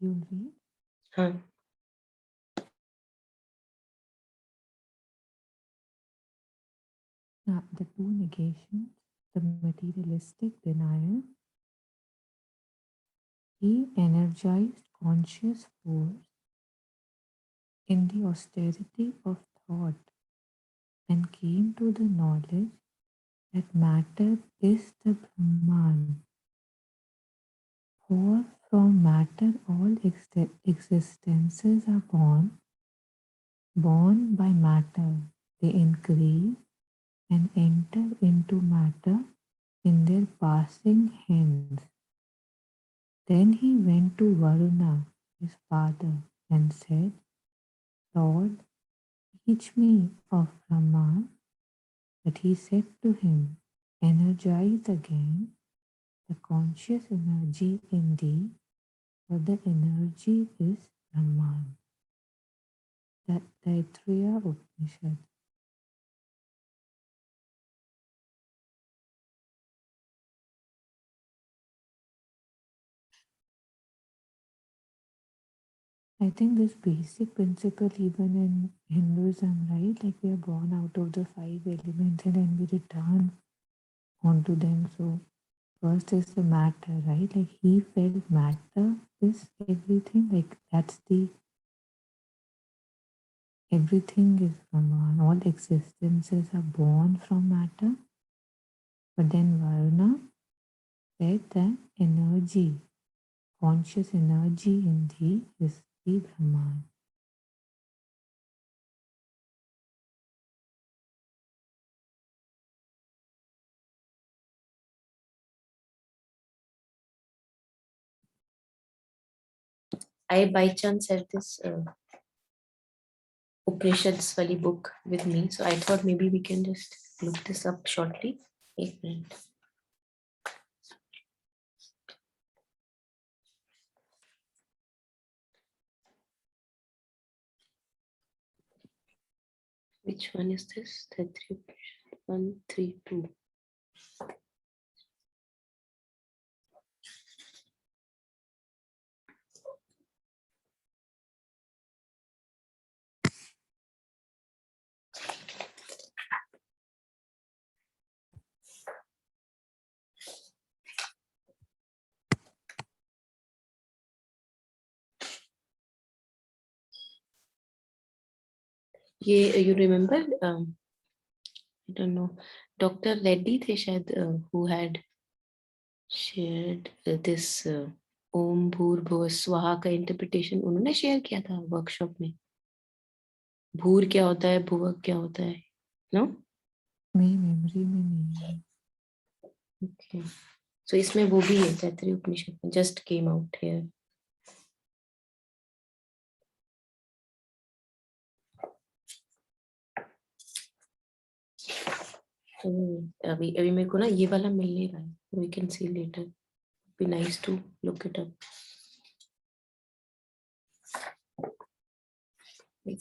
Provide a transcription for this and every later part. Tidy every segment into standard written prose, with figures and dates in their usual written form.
You'll read. Huh. The two negations, the materialistic denial, he energized conscious force in the austerity of thought and came to the knowledge that matter is the Brahman. For from matter all existences are born, born by matter. They increase and enter into matter in their passing hence. Then he went to Varuna, his father, and said, Lord, teach me of Brahman. But he said to him, energize again the conscious energy in thee, for the energy is Brahman. That Taittiriya Upanishad. I think this basic principle, even in Hinduism, right? Like we are born out of the five elements and then we return onto them. So first is the matter, right? Like he felt matter is everything. Like that's the everything is Brahman. All existences are born from matter. But then Varuna said that energy, conscious energy in thee is the Brahman. I by chance had this Upanishads wali book with me, so I thought maybe we can just look this up shortly. 1 minute. Which one is this? The 132. You remember? I don't know. Dr. Reddy थे शायद who had shared this Om Bhur Bhuva Swaha का interpretation उन्होंने share किया था workshop में. भूर क्या होता है, भुवक क्या होता है? No? मेरी मेमोरी में नहीं है. Okay. So इसमें वो भी है तैत्तिरीय उपनिषद में just came out here. अभी अभी मेरे को ना ये वाला मिल नहीं रहा है. We can see later. Be nice to look it up.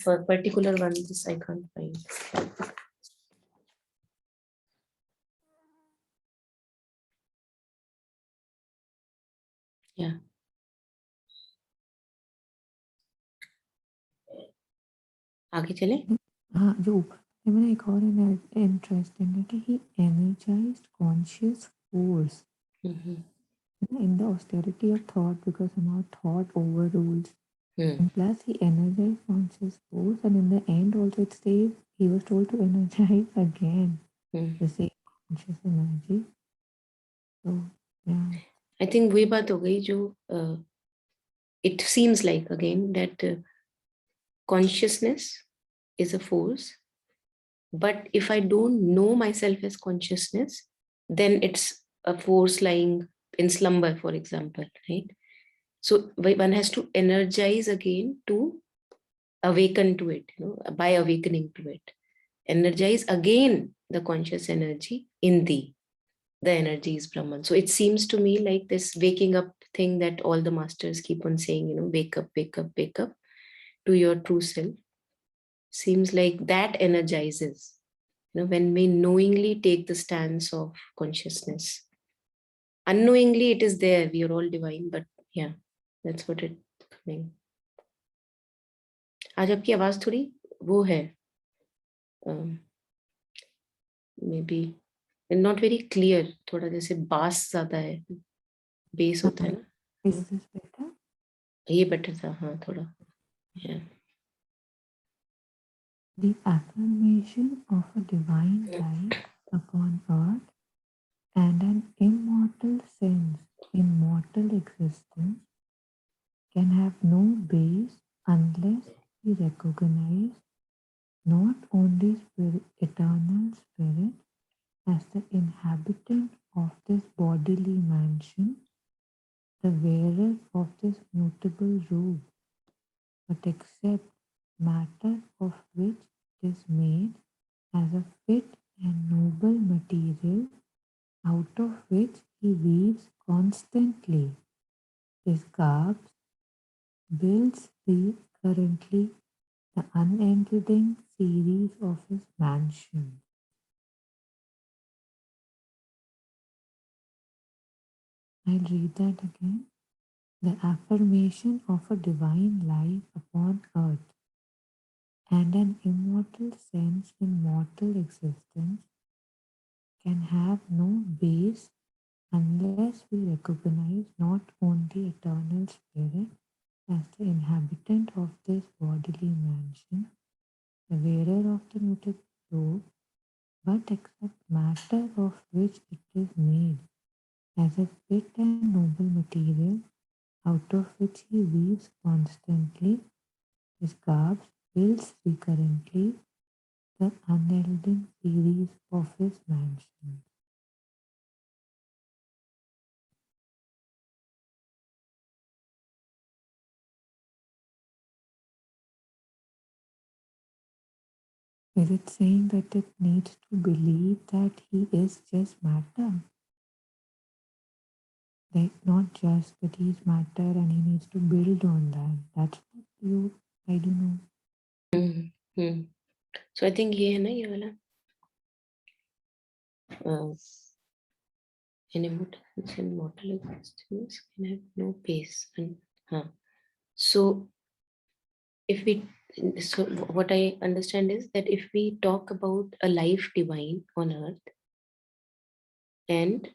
For a particular one, this I can't find. Yeah. आगे चले? हाँ, जो ऊपर मैंने एक और इंटरेस्टिंग है कि he energized conscious force in the austerity of thought, because somehow thought overrules. And plus he energized conscious force, and in the end also it says he was told to energize again the same conscious energy. So yeah. I think वही बात हो गई जो it seems like again that consciousness is a force, but if I don't know myself as consciousness, then it's a force lying in slumber, for example, right? So one has to energize again to awaken to it, by awakening to it. Energize again the conscious energy in thee. The energy is Brahman. So it seems to me like this waking up thing that all the masters keep on saying, wake up, wake up, wake up to your true self. Seems like that energizes, when we knowingly take the stance of consciousness. Unknowingly it is there, we are all divine, but yeah, that's what it नहीं, आज आपकी आवाज थोड़ी वो है, may be not very clear, थोड़ा जैसे बास ज्यादा है, बेस होता है ना। Is this better? ये बेटर था, हाँ थोड़ा। yeah. The affirmation of a divine life upon earth and an immortal sense in mortal existence can have no base unless we recognize not only eternal spirit as the inhabitant of this bodily mansion, the wearer of this mutable robe, but accept matter of which it is made as a fit and noble material out of which he weaves constantly his garbs, builds currently the unending series of his mansion. I'll read that again. The affirmation of a divine life upon earth and an immortal sense in mortal existence can have no base unless we recognize not only eternal spirit as the inhabitant of this bodily mansion, the wearer of the muted robe, but accept matter of which it is made as a fit and noble material out of which he weaves constantly his garbs, builds recurrently the unending series of his mansion. Is it saying that it needs to believe that he is just matter? Like not just that he's matter and he needs to build on that. That's what I don't know. So I think ये है ना, ये वाला in immortal existence can have no base. And so if we, so what I understand is that if we talk about a life divine on earth and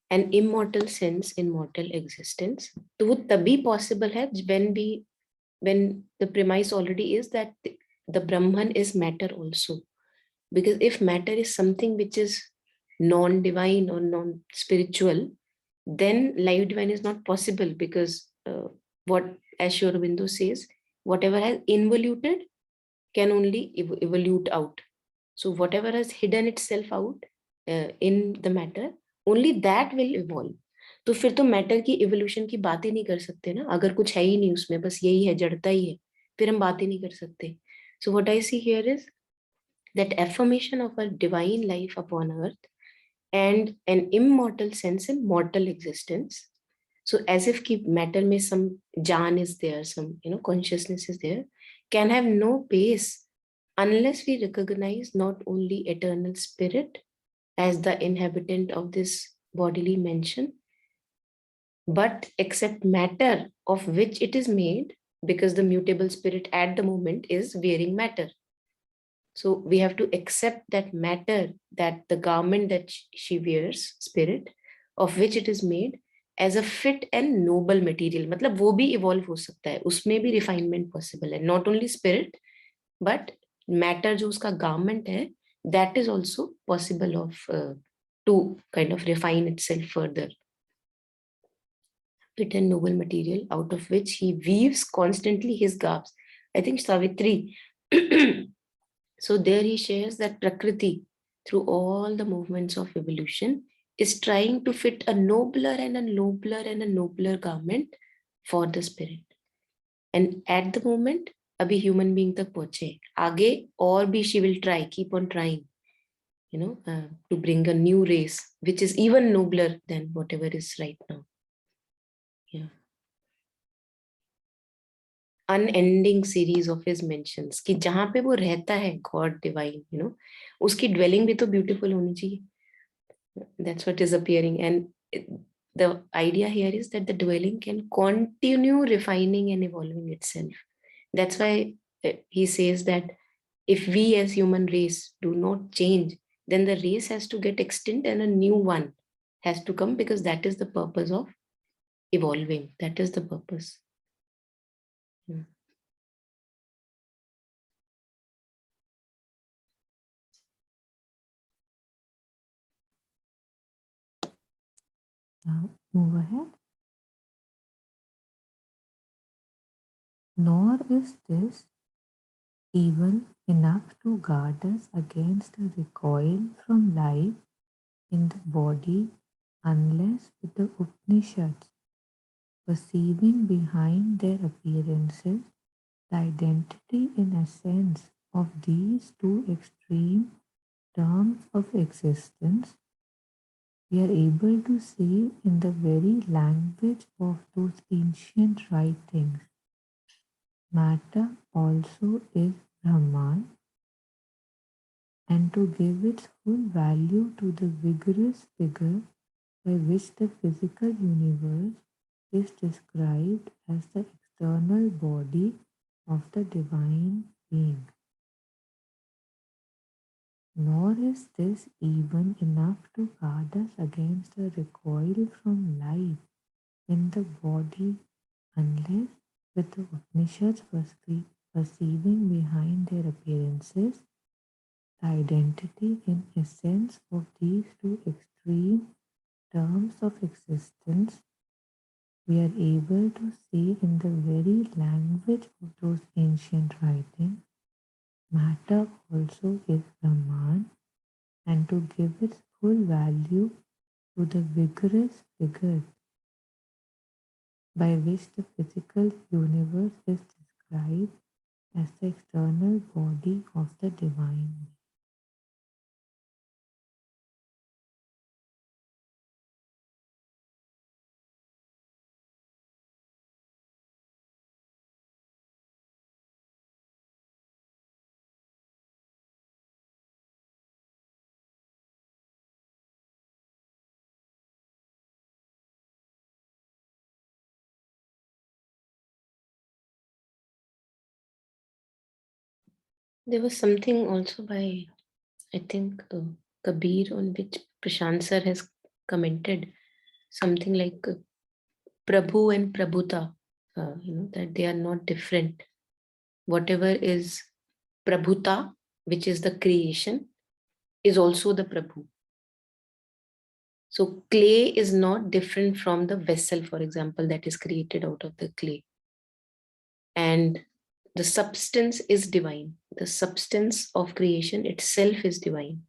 an immortal sense in mortal existence, तो वो तभी possible है when the premise already is that the Brahman is matter also. Because if matter is something which is non-divine or non-spiritual, then life divine is not possible, because what, as Sri Aurobindo says, whatever has involuted can only evolute out. So whatever has hidden itself out in the matter, only that will evolve. तो फिर तो matter की evolution की बात ही नहीं कर सकते ना, अगर कुछ है ही नहीं उसमें, बस यही है, जड़ता ही है, फिर हम बात ही नहीं कर सकते. So what I see here is that affirmation of a divine life upon earth and an immortal sense in mortal existence. So as if keep matter में some jaan is there, some consciousness is there, can have no base unless we recognize not only eternal spirit as the inhabitant of this bodily mansion, but accept matter of which it is made, because the mutable spirit at the moment is wearing matter. So we have to accept that matter, that the garment that she wears, spirit, of which it is made, as a fit and noble material. मतलब वो भी evolve हो सकता है, उसमें भी refinement possible है. Not only spirit, but matter जो उसका garment है, that is also possible of to kind of refine itself further. Fit and noble material out of which he weaves constantly his garbs. I think Savitri. So there he shares that Prakriti, through all the movements of evolution, is trying to fit a nobler and a nobler and a nobler garment for the spirit. And at the moment, abhi human being tak पहुंचे, आगे और भी she will try, keep on trying, to bring a new race which is even nobler than whatever is right now. Yeah. Unending series of his mentions, कि जहाँ पे वो रहता है God divine, उसकी dwelling भी तो beautiful होनी चाहिए. That's what is appearing. And the idea here is that the dwelling can continue refining and evolving itself. That's why he says that if we as human race do not change, then the race has to get extinct and a new one has to come, because that is the purpose of evolving. That is the purpose. Now move ahead. Nor is this even enough to guard us against the recoil from life in the body, unless with the Upanishads, perceiving behind their appearances the identity in essence of these two extreme terms of existence, we are able to see in the very language of those ancient writings. Matter also is Brahman, and to give its full value to the vigorous figure by which the physical universe is described as the external body of the divine being. Nor is this even enough to guard us against the recoil from life in the body, unless with the Upanishads perceiving behind their appearances the identity in essence of these two extreme terms of existence, we are able to see in the very language of those ancient writings, matter also is Brahman, and to give its full value to the vigorous figure by which the physical universe is described as the external body of the divine. There was something also by, I think, Kabir, on which Prashant sir has commented, something like Prabhu and Prabhuta, that they are not different. Whatever is Prabhuta, which is the creation, is also the Prabhu. So clay is not different from the vessel, for example, that is created out of the clay. And the substance is divine. The substance of creation itself is divine.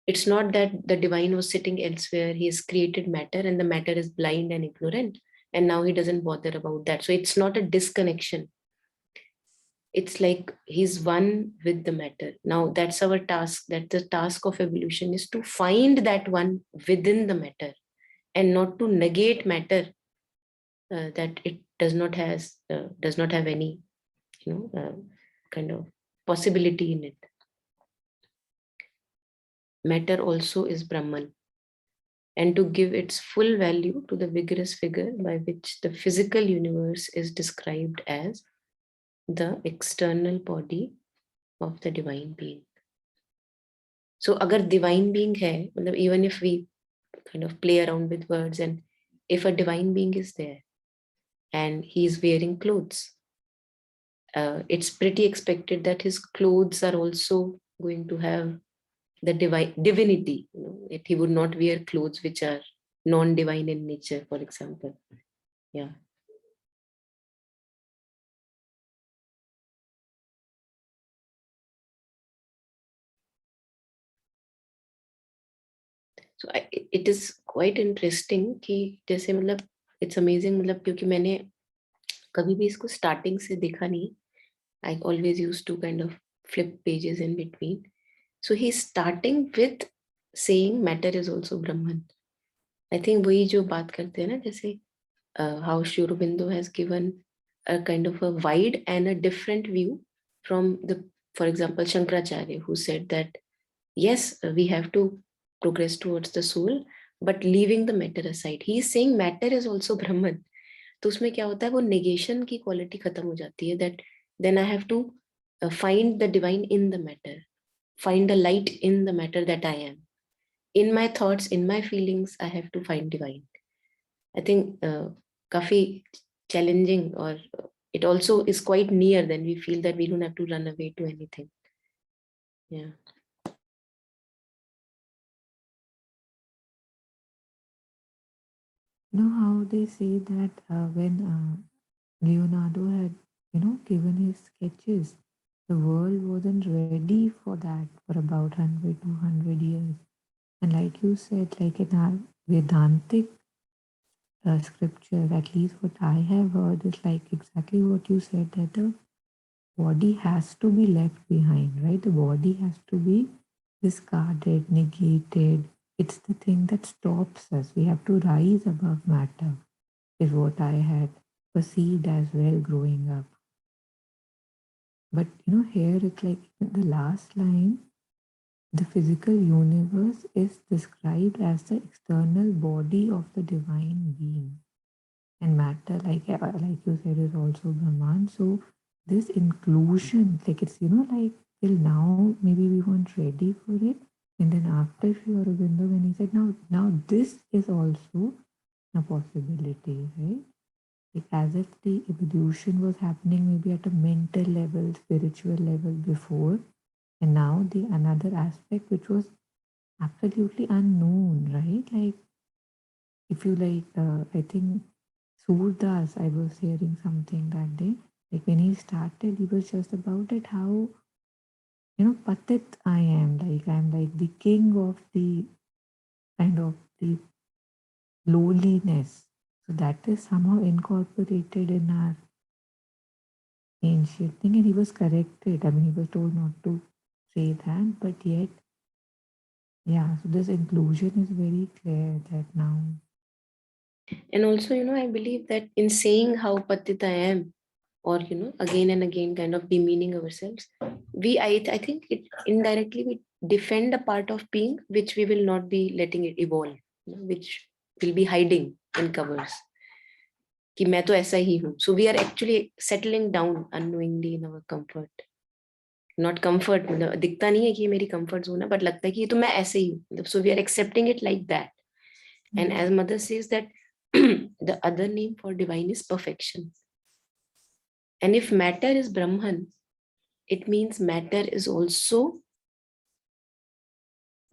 It's not that the divine was sitting elsewhere, he has created matter and the matter is blind and ignorant, and now he doesn't bother about that. So it's not a disconnection. It's like he's one with the matter. Now that's our task, that the task of evolution is to find that one within the matter and not to negate matter, that it does not have any kind of possibility in it. Matter also is Brahman, and to give its full value to the vigorous figure by which the physical universe is described as the external body of the divine being. So agar divine being hai, even if we kind of play around with words, and if a divine being is there and he is wearing clothes, it's pretty expected that his clothes are also going to have the divinity. He would not wear clothes which are non-divine in nature, for example. Yeah. So it is quite interesting कि जैसे मतलब it's amazing, मतलब क्योंकि मैंने कभी भी इसको starting से देखा नहीं. I always used to kind of flip pages in between. So he's starting with saying matter is also Brahman. I think वही जो बात करते हैं ना, जैसे how Sri Aurobindo has given a kind of a wide and a different view from the, for example, Shankaracharya, who said that yes, we have to progress towards the soul, but leaving the matter aside. He is saying matter is also Brahman. तो उसमें क्या होता है, वो negation की quality खत्म हो जाती है, that then I have to find the divine in the matter, find the light in the matter that I am. In my thoughts, in my feelings, I have to find divine. I think काफी challenging, or it also is quite near. Then we feel that we don't have to run away to anything. Yeah. You know how they say that when Leonardo had, given his sketches, the world wasn't ready for that for about 100, 200 years. And like you said, like in our Vedantic scripture, at least what I have heard is like exactly what you said, that the body has to be left behind, right? The body has to be discarded, negated. It's the thing that stops us. We have to rise above matter, is what I had perceived as well growing up. But here it's like the last line, the physical universe is described as the external body of the divine being. And matter, like you said, is also Brahman. So this inclusion, like it's, like till now, maybe we weren't ready for it. And then after Sri Aurobindo, when he said, now this is also a possibility, right? Like as if the evolution was happening maybe at a mental level, spiritual level before, and now the another aspect which was absolutely unknown, right? Like if you I think Surdas, I was hearing something that day. Like when he started, he was just about it how patit I am. Like I'm like the king of the kind of the lowliness. So that is somehow incorporated in our ancient thing, and he was corrected. I mean, he was told not to say that, but yet, yeah. So this inclusion is very clear that now. And also, I believe that in saying how patit I am, or again and again kind of demeaning ourselves, I think it indirectly we defend a part of being which we will not be letting it evolve, which will be hiding in covers. कि मैं तो ऐसा ही हूँ. So we are actually settling down unknowingly in our comfort. Not comfort, मतलब दिखता नहीं है कि ये मेरी comfort zone है, but लगता है कि ये तो मैं ऐसे ही हूँ. So we are accepting it like that. And as Mother says that the other name for divine is perfection. And if matter is Brahman, it means matter is also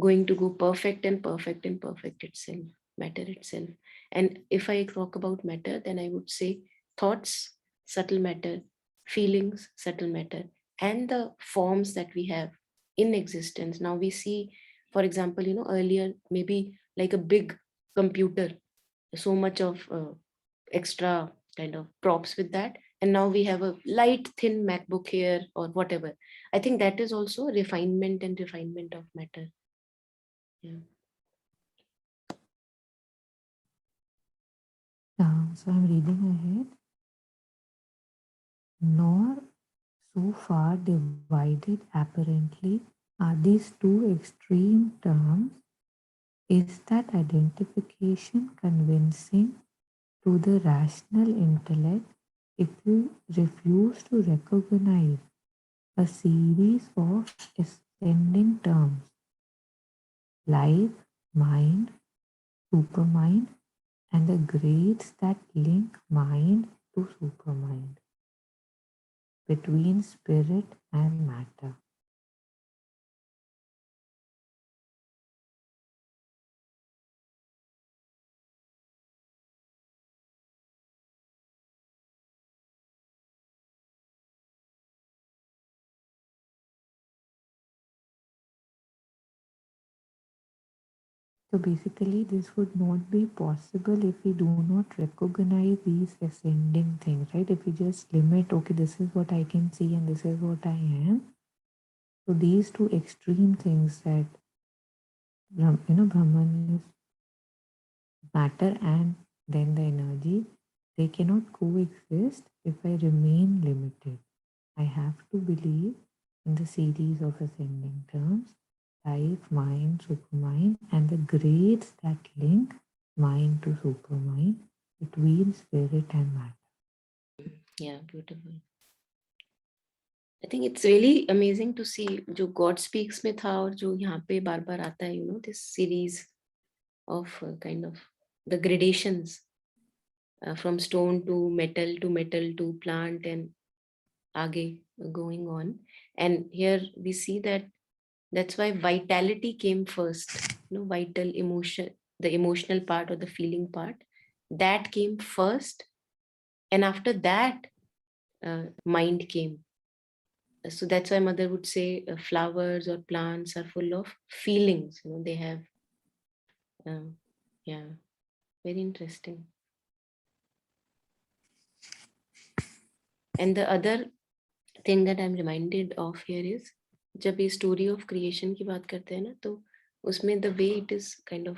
going to go perfect and perfect and perfect itself, matter itself. And if I talk about matter, then I would say thoughts, subtle matter, feelings, subtle matter, and the forms that we have in existence. Now we see, for example, earlier maybe like a big computer, so much of extra kind of props with that, and now we have a light thin MacBook here or whatever. I think that is also refinement and refinement of matter. Yeah. So I'm reading ahead. Nor so far divided apparently are these two extreme terms, is that identification convincing to the rational intellect if you refuse to recognize a series of ascending terms: life, mind, supermind, and the grades that link mind to supermind, between spirit and matter. So basically, this would not be possible if we do not recognize these ascending things, right? If we just limit, okay, this is what I can see and this is what I am. So these two extreme things that, Brahman is matter and then the energy, they cannot coexist if I remain limited. I have to believe in the series of ascending terms. life, mind, supermind, and the grades that link mind to supermind between spirit and matter. Yeah, beautiful. I think it's really amazing to see जो God Speaks में था और जो यहाँ पे बार बार आता है, you know, this series of kind of the gradations from stone to metal to plant and आगे going on. And here we see that that's why vitality came first, you know, vital emotion, the emotional part or the feeling part, that came first. And after that, mind came. So that's why mother would say flowers or plants are full of feelings, you know, they have, yeah, very interesting. And the other thing that I'm reminded of here is जब ये story of creation की बात करते हैं ना, तो उसमें the way it is kind of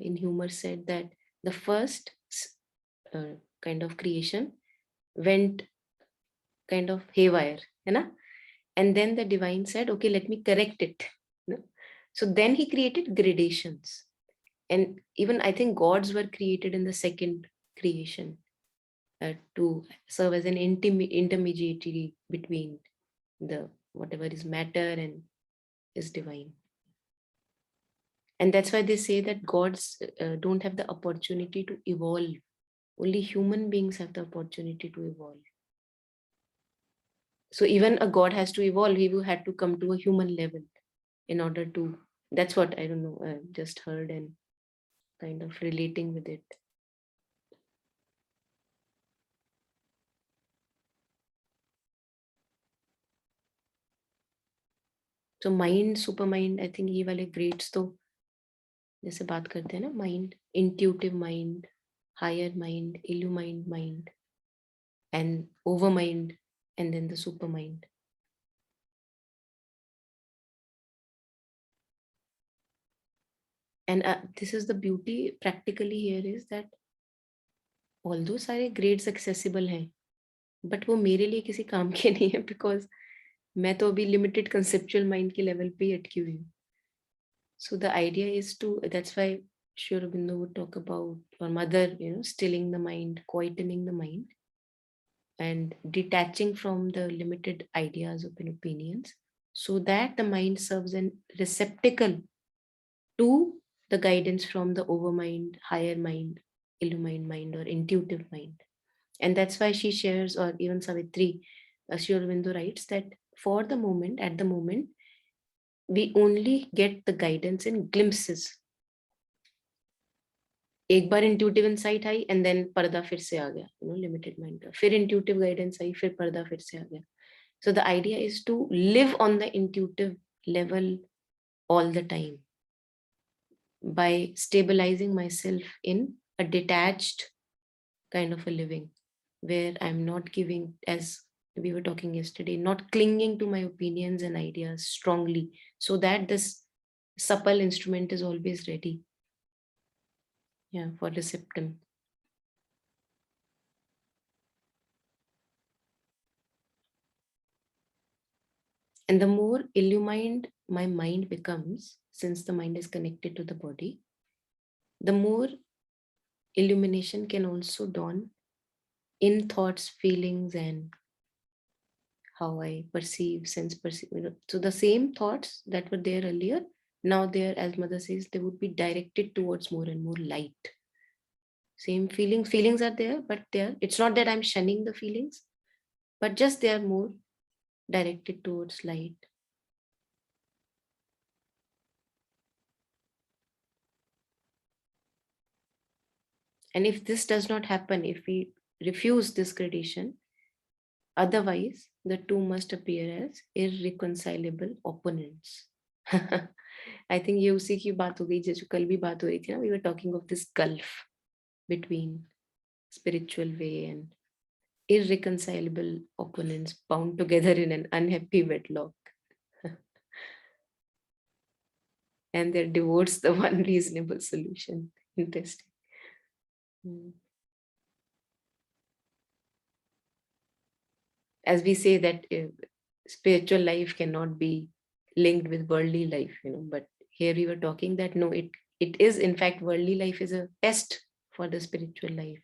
in humor said that the first kind of creation went kind of haywire, है ना? And then the divine said, okay, let me correct it. You know? So then he created gradations. And even I think gods were created in the second creation to serve as an intermediary between the whatever is matter and is divine. And that's why they say that gods don't have the opportunity to evolve. Only human beings have the opportunity to evolve. So even a god has to evolve, he will had to come to a human level in order to, that's what I don't know, just heard and kind of relating with it. So mind, supermind, I think ये वाले grades तो जैसे बात करते हैं ना, mind, intuitive mind, higher mind, illumined mind, and overmind, and then the supermind. And this is the beauty practically here is that although सारे grades accessible हैं, but वो मेरे लिए किसी काम के नहीं है because मैं तो अभी limited conceptual mind के level पे ही अटकी हुई हूँ. So the idea is to, that's why Sri Aurobindo would talk about, or mother, you know, stilling the mind, quietening the mind, and detaching from the limited ideas and opinions, so that the mind serves an receptacle to the guidance from the overmind, higher mind, illumined mind, or intuitive mind. And that's why she shares, or even Savitri, Sri Aurobindo writes that for the moment, at the moment, we only get the guidance in glimpses. एक बार intuitive insight I and then पर्दा फिर से आ गया, you know, limited mind का, फिर intuitive guidance आई, फिर पर्दा फिर से आ गया. So the idea is to live on the intuitive level all the time by stabilizing myself in a detached kind of a living where I'm not giving, as we were talking yesterday, not clinging to my opinions and ideas strongly, so that this supple instrument is always ready, yeah, for reception. And the more illumined my mind becomes, since the mind is connected to the body, the more illumination can also dawn in thoughts, feelings, and how I perceive, sense perceive. You know, so the same thoughts that were there earlier, now there, as mother says, they would be directed towards more and more light. Same feelings are there, but it's not that I'm shunning the feelings, but just they are more directed towards light. And if this does not happen, if we refuse this gradation, otherwise the two must appear as irreconcilable opponents. I think ये उसी की बात हो गई जो कल भी बात हो रही थी ना, we were talking of this gulf between spiritual way and irreconcilable opponents bound together in an unhappy wedlock. And their divorce the one reasonable solution. Interesting. As we say that spiritual life cannot be linked with worldly life, but here we were talking that no, it is in fact worldly life is a test for the spiritual life.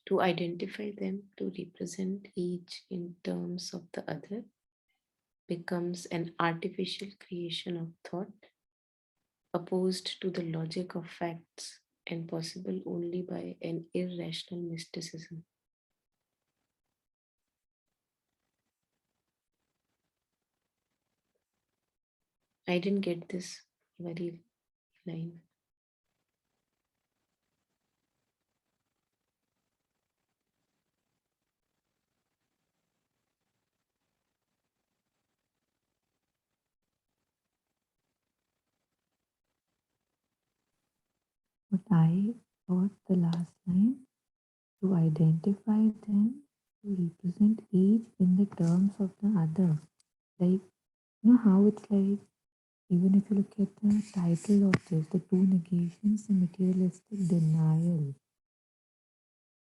To identify them, to represent each in terms of the other, becomes an artificial creation of thought, opposed to the logic of facts and possible only by an irrational mysticism. I didn't get this very line. But I thought the last line, to identify them, to represent each in the terms of the other. Like, you know how it's like, even if you look at the title of this, the two negations, the materialistic denial.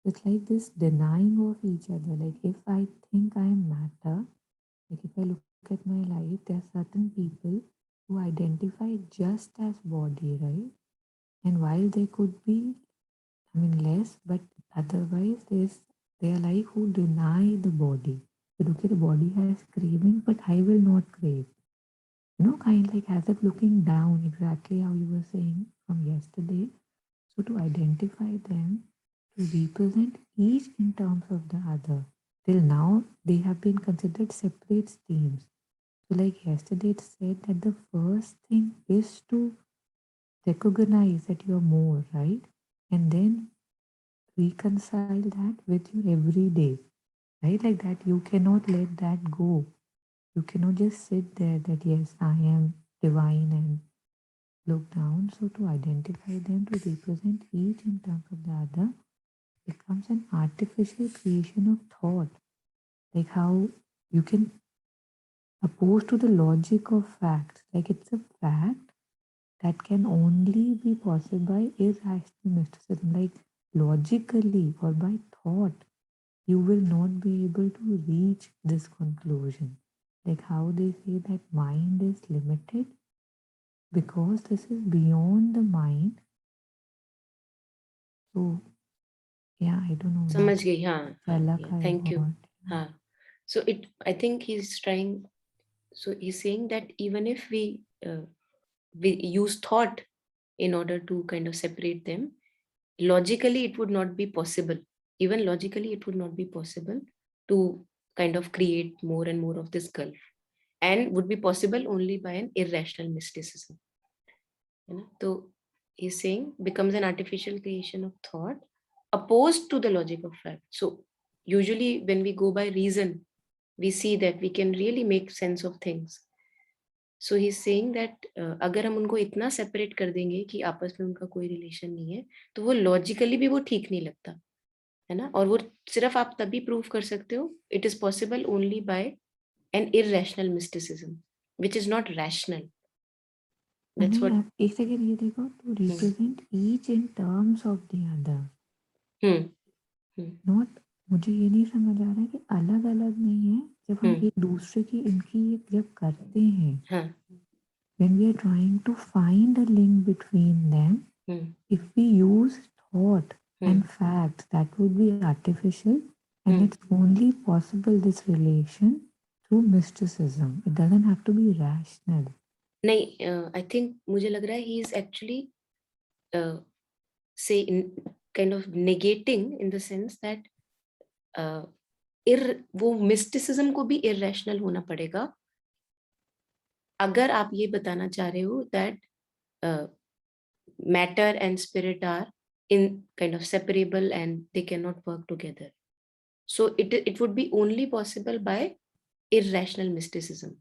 It's like this denying of each other. Like, if I think I am matter, like if I look at my life, there are certain people who identify just as body, right? And while they could be, I mean, less, but otherwise, they are like who deny the body. So, okay, the body has craving, but I will not crave. Kind of like as if looking down, exactly how you were saying from yesterday. So, to identify them, to represent each in terms of the other. Till now, they have been considered separate streams. So, like yesterday, it said that the first thing is to recognize that you are more, right? And then reconcile that with your everyday, right? Like that, you cannot let that go. You cannot just sit there that, yes, I am divine and look down. So, to identify them, to represent each in terms of the other, becomes an artificial creation of thought. Like how you can oppose to the logic of facts. Like it's a fact that can only be possible by irrational mysticism. Like logically or by thought, you will not be able to reach this conclusion. Like how they say that mind is limited because this is beyond the mind. So yeah, I don't know. समझ That's गई, हाँ झलक yeah, I thank you. got. हाँ, so I think he's trying, so he's saying that even if we use thought in order to kind of separate them, logically it would not be possible. Even logically it would not be possible to kind of create more and more of this gulf, and would be possible only by an irrational mysticism. So he's saying becomes an artificial creation of thought opposed to the logic of fact. So usually when we go by reason, we see that we can really make sense of things. So he's saying that अगर हम उनको इतना separate कर देंगे कि आपस में उनका कोई रिलेशन नहीं है, तो वो लॉजिकली भी वो ठीक नहीं लगता, है ना? और वो सिर्फ आप तभी प्रूव कर सकते हो, it is possible only by an irrational mysticism which is not rational. That's नहीं what. आप एक सेकेंड ये देखो, to represent each in terms of the other. Not, मुझे ये नहीं समझ आ रहा है कि अलग अलग नहीं है जब हम एक दूसरे की इनकी जब करते हैं, when we are trying to find a link between them, if we use thought and facts, that would be artificial, and it's only possible this relation through mysticism. It doesn't have to be rational. नहीं, I think मुझे लग रहा है he is actually say kind of negating in the sense that वो mysticism को भी irrational होना पड़ेगा अगर आप ये बताना चाह रहे हो that matter and spirit are in kind of separable and they cannot work together. So it would be only possible by irrational mysticism.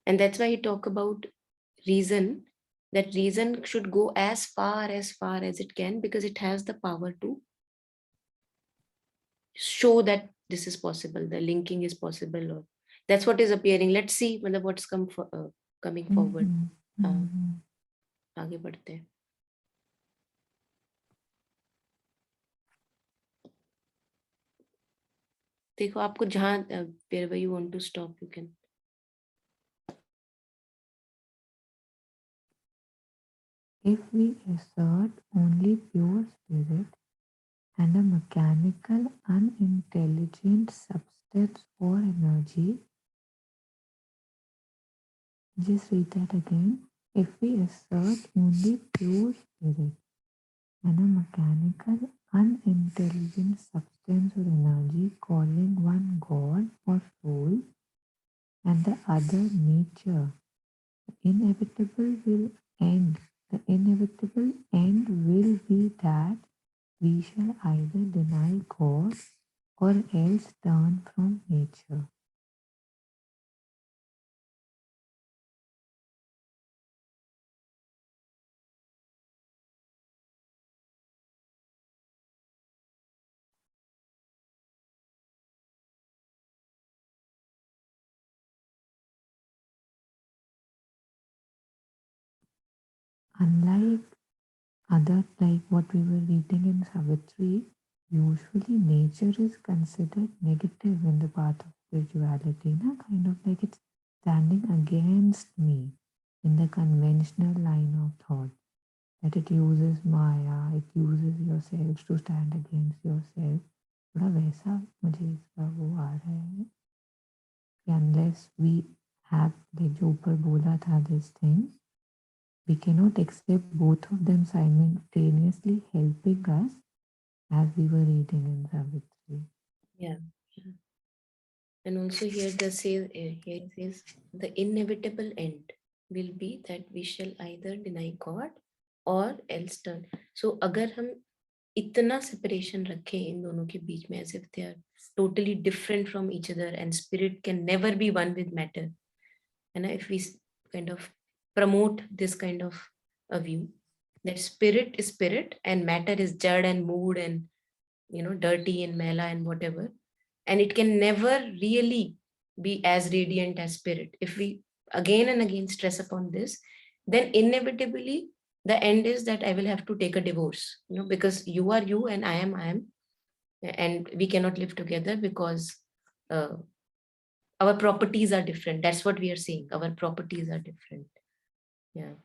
And that's why he talk about reason, that reason should go as far as it can, because it has the power to show that this is possible, the linking is possible, or that's what is appearing. Let's see what's coming forward. आगे बढ़ते हैं. देखो आपको जहाँ wherever you want to stop, you can. If we assert only pure spirit and a mechanical, unintelligent substance or energy, just read that again. If we assert only pure spirit and a mechanical, unintelligent substance or energy, calling one God or soul and the other nature, the inevitable will end. The inevitable end will be that we shall either deny God or else turn from nature. Unlike other, like what we were reading in Savitri, usually nature is considered negative in the path of spirituality, na? Kind of like it's standing against me in the conventional line of thought. That it uses Maya, it uses yourself to stand against yourself. थोड़ा वैसा मुझे इसका वो आ रहा है कि unless we have like जो ऊपर बोला था this thing, we cannot accept both of them simultaneously helping us as we were reading in Savitri. Yeah. Yeah. And also here here it says the inevitable end will be that we shall either deny God or else turn. So अगर हम इतना separation रखें इन दोनों के बीच में, as if they are totally different from each other and spirit can never be one with matter, and if we kind of promote this kind of a view that spirit is spirit and matter is jad and mood and dirty and mela and whatever, and it can never really be as radiant as spirit. If we again and again stress upon this, then inevitably the end is that I will have to take a divorce, because you are you and I am, and we cannot live together because uh, our properties are different. That's what we are saying, our properties are different. Yeah.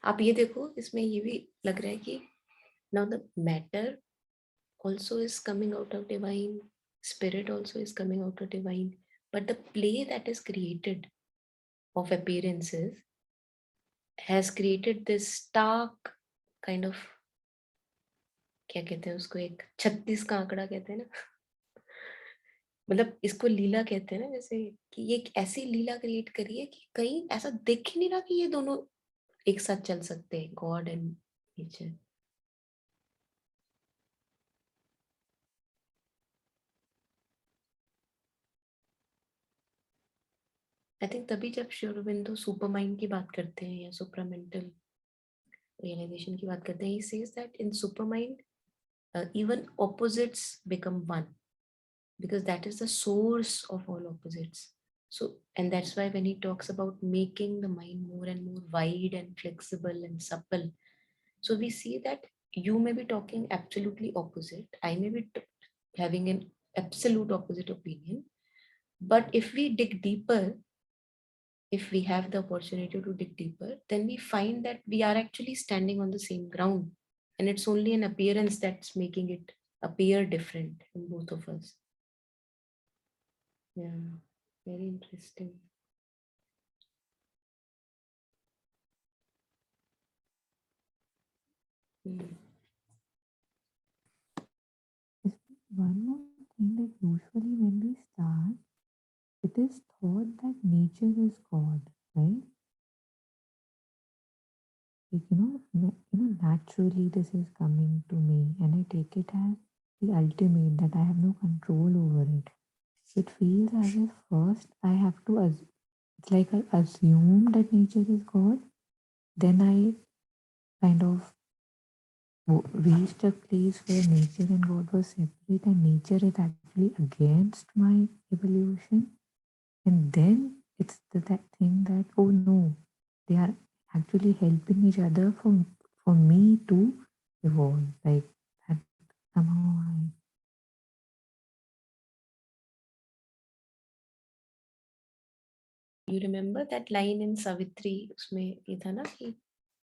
आप ये देखो, इसमें ये भी लग रहा है कि now the matter also is coming out of divine, spirit also is coming out of divine, but the play that is created of appearances has created this stark kind of, क्या कहते हैं उसको, एक 36 का आंकड़ा कहते हैं ना, मतलब इसको लीला कहते हैं ना, जैसे कि ये एक ऐसी लीला क्रिएट करी है कि कहीं ऐसा दिख ही नहीं रहा कि ये दोनों एक साथ चल सकते हैं, God and nature. I think तभी जब श्री अरबिंदो सुपर माइंड की बात करते हैं या सुप्रामेंटल रियलाइजेशन की बात करते हैं, he says that in super mind even opposites become one, because that is the source of all opposites. So, and that's why when he talks about making the mind more and more wide and flexible and supple, so we see that you may be talking absolutely opposite, I may be having an absolute opposite opinion, but if we dig deeper, if we have the opportunity to dig deeper, then we find that we are actually standing on the same ground. And it's only an appearance that's making it appear different in both of us. Yeah, very interesting. Mm. One more thing that usually when we start, it is thought that nature is God, right? Like, naturally this is coming to me, and I take it as the ultimate that I have no control over it. It feels as if first I have to, it's like I assume that nature is God, then I kind of reached a place where nature and God was separate, and nature is actually against my evolution. And then it's that thing that, oh no, they are actually helping each other for me to evolve. Like that somehow You remember that line in Savitri, उसमें ये था ना कि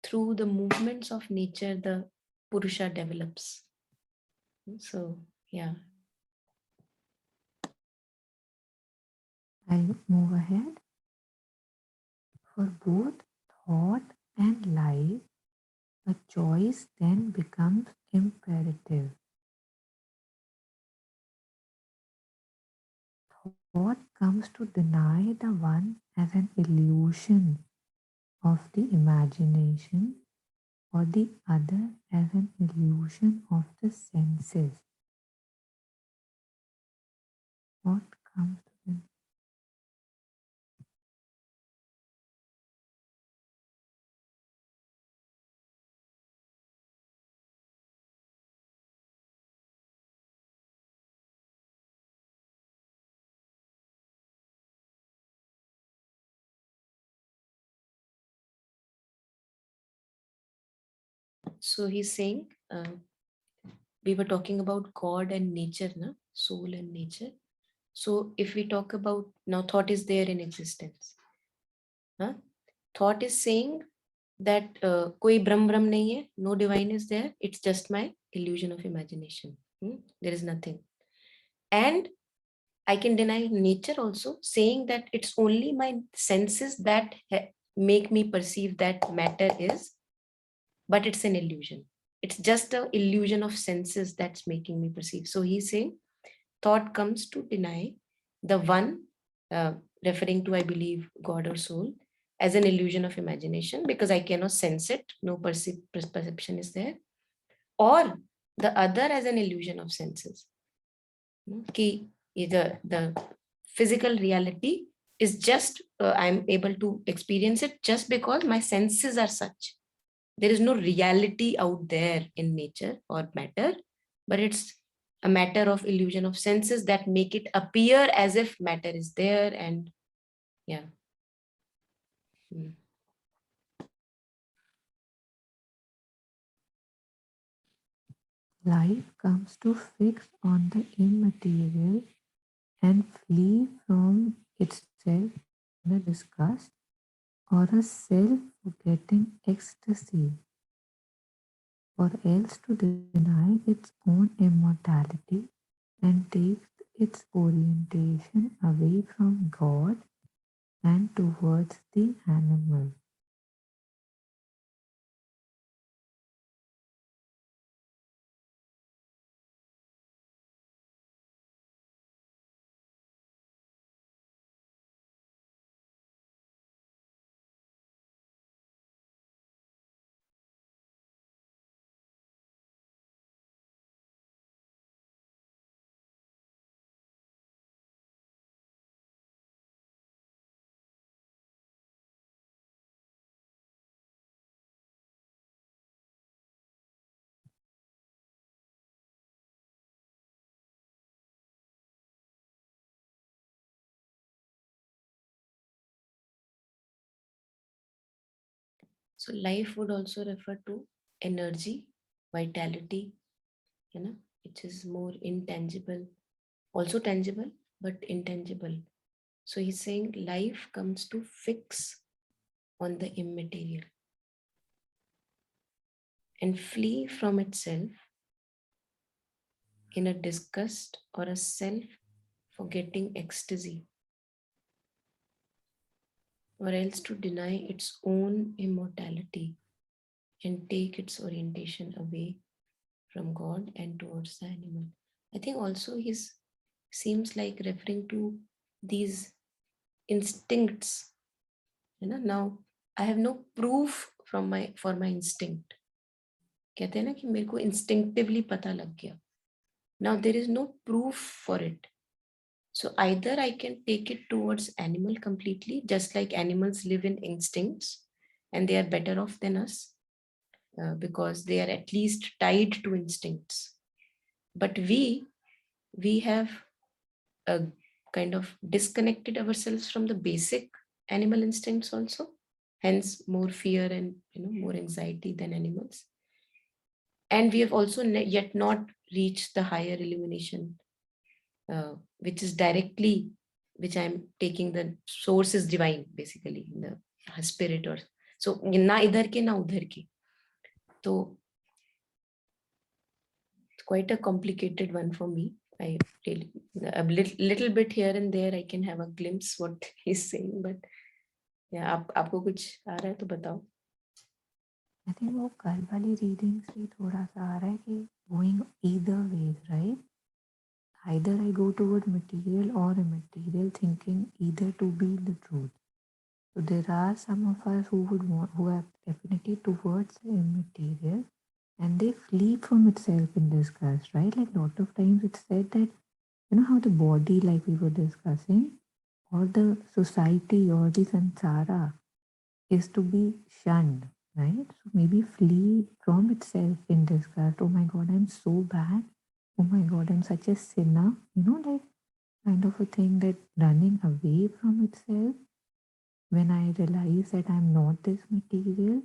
through the movements of nature the Purusha develops. So yeah. I move ahead. For both thought and life, a choice then becomes imperative. Thought comes to deny the one as an illusion of the imagination, or the other as an illusion of the senses. What comes to them? So he's saying we were talking about God and nature, na? Soul and nature. So if we talk about now, thought is there in existence. Huh? Thought is saying that koi brahm nahi hai, no divine is there. It's just my illusion of imagination. There is nothing. And I can deny nature also, saying that it's only my senses that make me perceive that matter is, but it's an illusion. It's just an illusion of senses that's making me perceive. So he's saying thought comes to deny the one, uh, referring to, I believe, God or soul, as an illusion of imagination because I cannot sense it, no perception is there, or the other as an illusion of senses. Ki the physical reality is just, I'm able to experience it just because my senses are such. There is no reality out there in nature or matter, but it's a matter of illusion of senses that make it appear as if matter is there. And yeah. Life comes to fix on the immaterial and flee from itself in a disgust or a self-forgetting ecstasy, or else to deny its own immortality and take its orientation away from God and towards the animal. So life would also refer to energy, vitality, which is more intangible, also tangible, but intangible. So he's saying life comes to fix on the immaterial and flee from itself in a disgust or a self forgetting ecstasy, or else to deny its own immortality and take its orientation away from God and towards the animal. I think also he's seems like referring to these instincts. Now I have no proof from my for my instinct. कहते हैं ना कि मेरे को instinctively पता लग गया. Now there is no proof for it. So either I can take it towards animal completely, just like animals live in instincts and they are better off than us because they are at least tied to instincts. But we have kind of disconnected ourselves from the basic animal instincts also, hence more fear and more anxiety than animals. And we have also yet not reached the higher illumination, which is directly, which I'm taking the source is divine, basically, in the spirit. Or so na idhar ke na udhar ke. So it's quite a complicated one for me. I really, a little bit here and there I can have a glimpse what he's saying, but yeah, आपको कुछ आ रहा है तो बताओ. I think वो कल वाली reading से थोड़ा सा आ रहा है कि going either ways, right? Either I go toward material or immaterial, thinking either to be the truth. So there are some of us who would want, who have definitely towards the immaterial, and they flee from itself in disgust, right? Like a lot of times it's said that, you know how the body, like we were discussing, or the society or the samsara is to be shunned, right? So maybe flee from itself in disgust. Oh my God, I'm so bad. Oh my God, I'm such a sinner. You know, like kind of a thing that running away from itself when I realize that I'm not this material,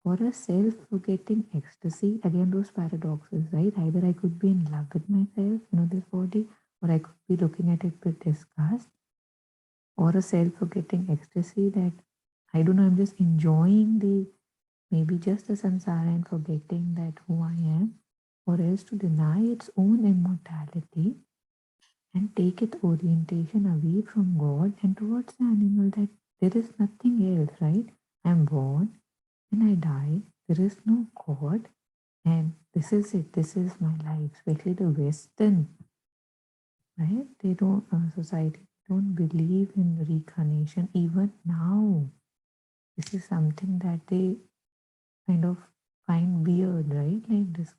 or a self forgetting ecstasy. Again, those paradoxes, right? Either I could be in love with myself, you know, this body, or I could be looking at it with disgust, or a self forgetting ecstasy that I don't know, I'm just enjoying the maybe just the samsara and forgetting that who I am, or else to deny its own immortality and take its orientation away from God and towards the animal, that there is nothing else, right? I'm born and I die. There is no God, and this is it. This is my life. Especially the Western, right? They don't society don't believe in reincarnation even now. This is something that they kind of find weird, right? Like this.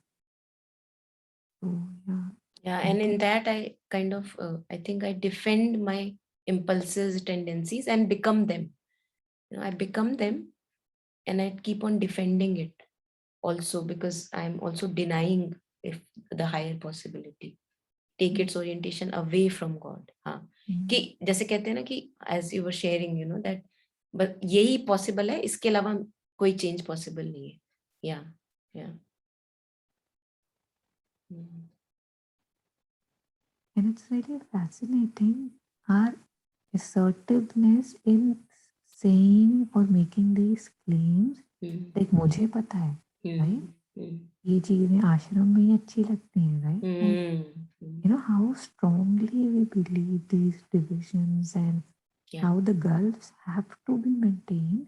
So yeah, Yeah, I and in think that I kind of, I think I defend my impulses, tendencies, and become them. I become them, and I keep on defending it also, because I'm also denying if the higher possibility, take its orientation away from God. हाँ, कि जैसे कहते हैं ना कि as you were sharing, that but यही possible है, इसके अलावा कोई change possible नहीं है. Yeah, yeah. and it's really fascinating our assertiveness in saying or making these claims. Like मुझे पता है, right? ये चीजें आश्रम में ही अच्छी लगती हैं, right? Like, you know how strongly we believe these divisions and how the gulfs have to be maintained.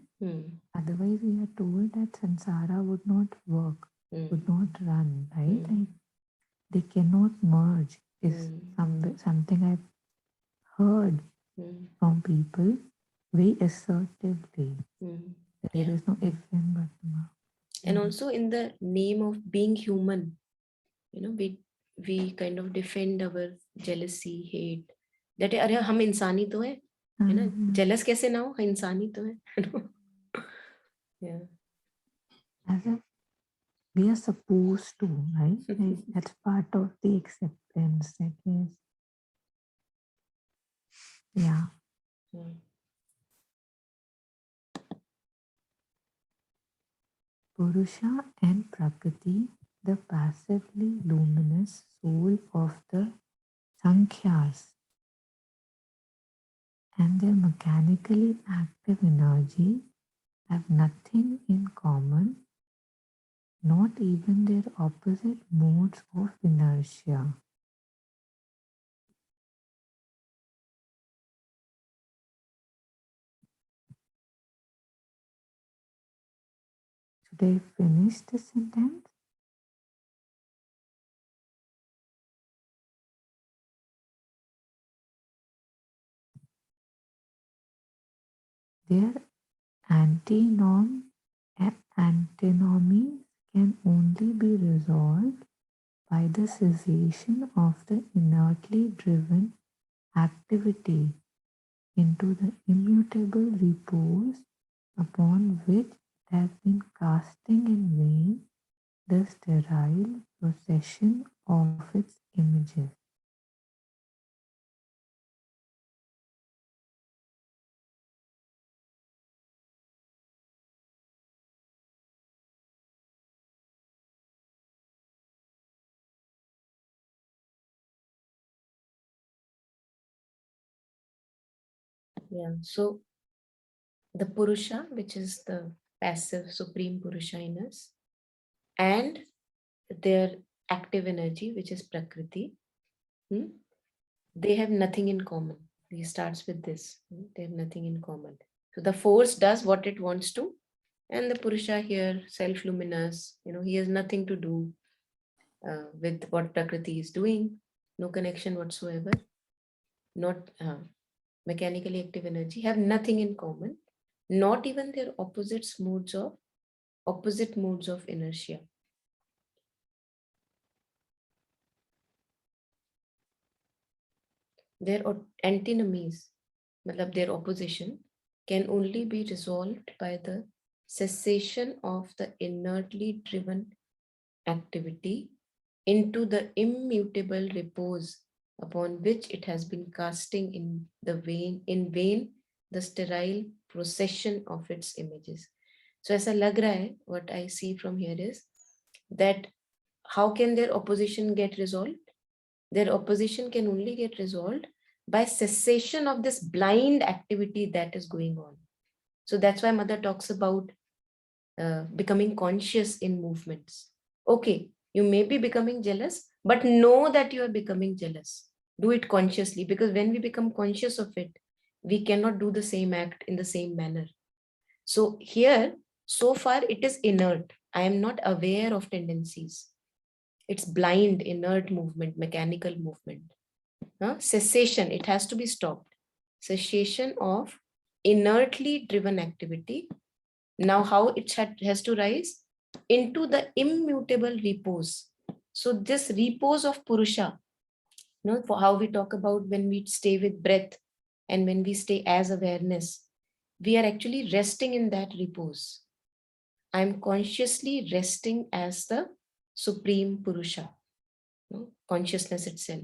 Otherwise, we are told that samsara would not work, would not run, right? Like they cannot merge. Is something I've heard from people very assertively. That there is no if and but. And also in the name of being human, we kind of defend our jealousy, hate, that अरे हम इंसानी तो है ना, jealous कैसे ना हो, इंसानी तो है. Yeah. As if we are supposed to, right? Like that's part of the acceptance, I guess. Yeah. Purusha and Prakriti, the passively luminous soul of the Sankhyas, and their mechanically active energy have nothing in common, not even their opposite modes of inertia. Should I finish the sentence? Their antinomies can only be resolved by the cessation of the inertly driven activity into the immutable repose upon which it has been casting in vain the sterile procession of its images. Yeah. So the Purusha, which is the passive Supreme Purusha in us, and their active energy, which is Prakriti, they have nothing in common. He starts with this. They have nothing in common. So the force does what it wants to, and the Purusha here, self-luminous, he has nothing to do with what Prakriti is doing, no connection whatsoever, not mechanically active energy, have nothing in common, not even their opposite modes of inertia. Their antinomies, their opposition, can only be resolved by the cessation of the inertly driven activity into the immutable repose upon which it has been casting in vain the sterile procession of its images. So ऐसा लग रहा है, what I see from here is that how can their opposition get resolved? Their opposition can only get resolved by cessation of this blind activity that is going on. So that's why Mother talks about becoming conscious in movements. Okay, you may be becoming jealous, but know that you are becoming jealous. Do it consciously, because when we become conscious of it, we cannot do the same act in the same manner. So here, so far it is inert. I am not aware of tendencies. It's blind, inert movement, mechanical movement. Cessation, it has to be stopped. Cessation of inertly driven activity. Now how it has to rise? Into the immutable repose. So this repose of Purusha, for how we talk about when we stay with breath and when we stay as awareness, we are actually resting in that repose. I'm consciously resting as the Supreme Purusha, consciousness itself.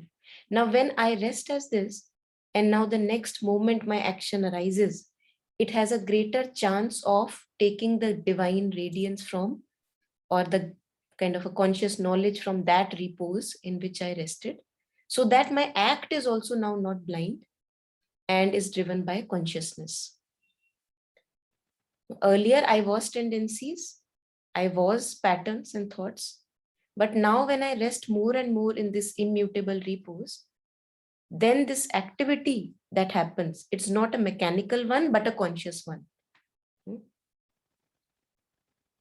Now, when I rest as this, and now the next moment my action arises, it has a greater chance of taking the divine radiance from, or the kind of a conscious knowledge from that repose in which I rested, so that my act is also now not blind and is driven by consciousness. Earlier, I was tendencies, I was patterns and thoughts, but now when I rest more and more in this immutable repose, then this activity that happens, it's not a mechanical one, but a conscious one.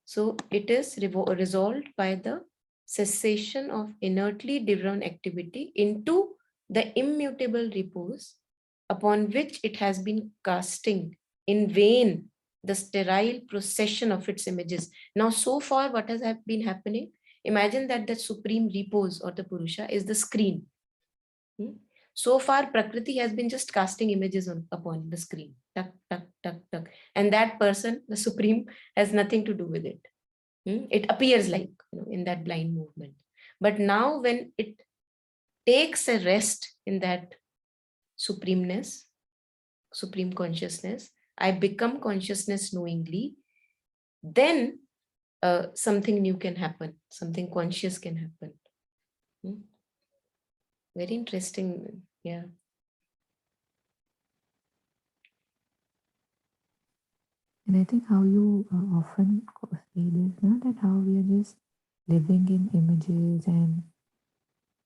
So it is resolved by the cessation of inertly driven activity into the immutable repose upon which it has been casting in vain the sterile procession of its images. Now, so far, what has been happening? Imagine that the supreme repose or the Purusha is the screen. So far, Prakriti has been just casting images upon the screen. Tuck, tuck, tuck, tuck. And that person, the Supreme, has nothing to do with it. It appears like in that blind movement. But now when it takes a rest in that supremeness, supreme consciousness, I become consciousness knowingly, then something new can happen, something conscious can happen. Very interesting. Yeah. And I think how you often say this, that how we are just living in images, and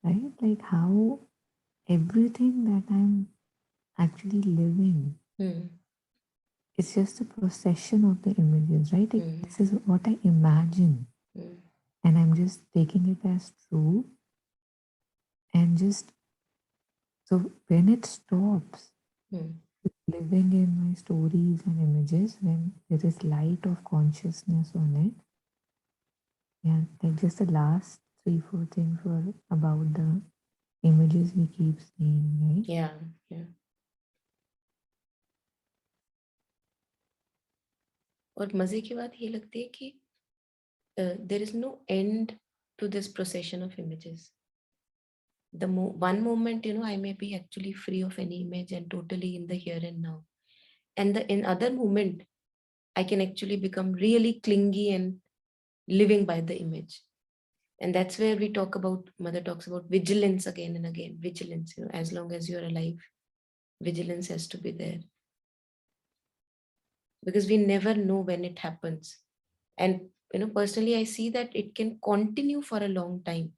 right, like how everything that I'm actually living, it's just a procession of the images, right? Like, this is what I imagine, and I'm just taking it as true, and just so when it stops living in my stories and images, when there is light of consciousness on it, yeah, like just the last 3-4 things were about the images we keep seeing, right? Yeah, yeah. और मजे की बात ये लगती है कि there is no end to this procession of images. The one moment, I may be actually free of any image and totally in the here and now. And in other moment, I can actually become really clingy and living by the image. And that's where we talk about, Mother talks about vigilance again and again. Vigilance, as long as you're alive, vigilance has to be there. because we never know when it happens. And personally, I see that it can continue for a long time,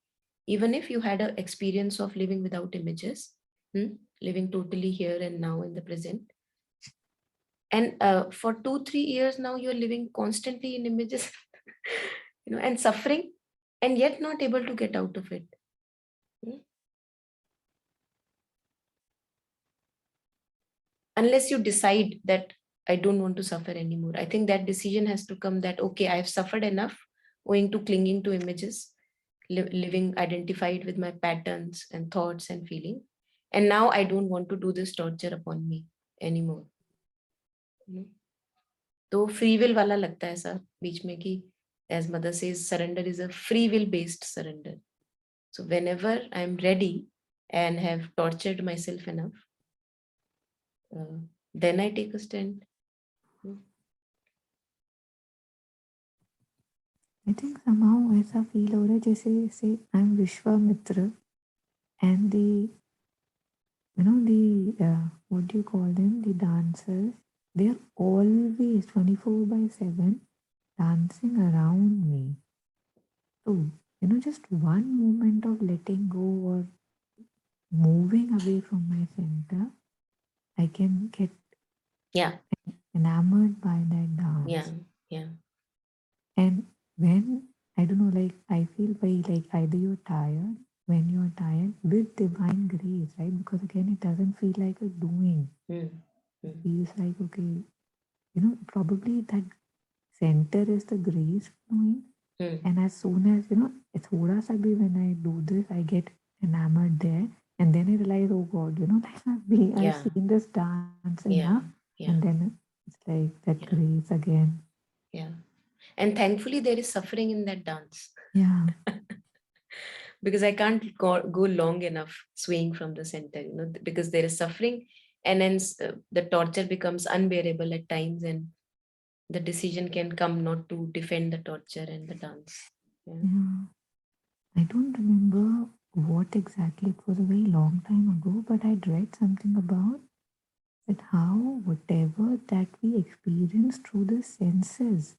even if you had an experience of living without images, living totally here and now in the present. And for 2-3 years now, you're living constantly in images, and suffering, and yet not able to get out of it. Hmm? Unless you decide that I don't want to suffer anymore. I think that decision has to come, that okay, I've suffered enough owing to clinging to images, living identified with my patterns and thoughts and feeling, and now I don't want to do this torture upon me anymore. तो free will वाला लगता है ऐसा बीच में कि, as mother says, surrender is a free will based surrender. So whenever I'm ready and have tortured myself enough, then I take a stand. I think somehow ऐसा feel हो रहा है जैसे say I'm Vishwamitra and the what do you call them, the dancers, they're always 24/7 dancing around me. So just one moment of letting go or moving away from my center, I can get enamored by that dance. Yeah. And when I don't know, like I feel very like either you're tired, when you're tired with divine grace, right? Because again, it doesn't feel like a doing. It feels like, okay, probably that center is the grace flowing. And as soon as, thoda sa bhi when I do this, I get enamored there. And then I realize, oh God, I've seen this dance enough. And then it's like that grace again. Yeah. And thankfully, there is suffering in that dance. Yeah. Because I can't go long enough swaying from the center, because there is suffering, and then the torture becomes unbearable at times, and the decision can come not to defend the torture and the dance. Yeah. I don't remember what exactly, it was a very long time ago, but I'd read something about that how whatever that we experience through the senses,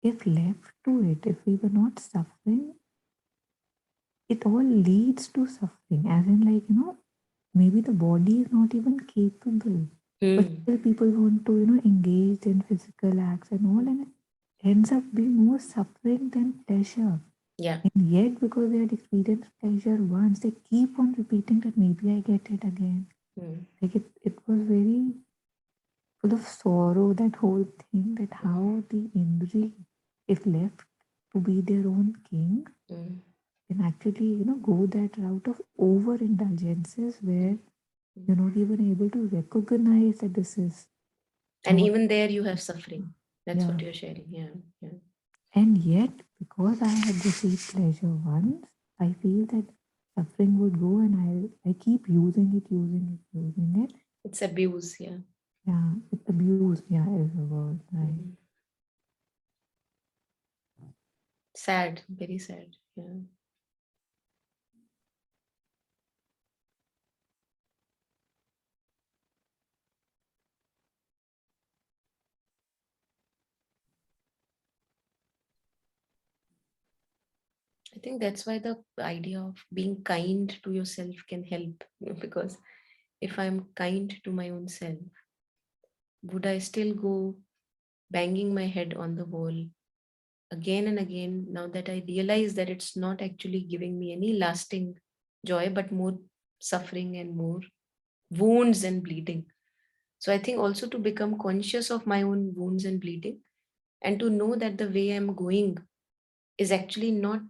if left to it, if we were not suffering, it all leads to suffering. As in, like, maybe the body is not even capable, but still people want to, engage in physical acts and all, and it ends up being more suffering than pleasure. Yeah. And yet, because they had experienced pleasure once, they keep on repeating that maybe I get it again. Like it was very full of sorrow, that whole thing, that how the Indri, if left to be their own king, can actually, go that route of overindulgences where, they were able to recognize that this is. And even there you have suffering. That's what you're sharing. Yeah. And yet, because I had received pleasure once, I feel that suffering would go, and I keep using it. It's abuse, yeah. Yeah, it's abuse, yeah, is the word, right? Sad, very sad, yeah. I think that's why the idea of being kind to yourself can help, because if I'm kind to my own self, would I still go banging my head on the wall again and again, now that I realize that it's not actually giving me any lasting joy, but more suffering and more wounds and bleeding? So I think also to become conscious of my own wounds and bleeding, and to know that the way I'm going is actually not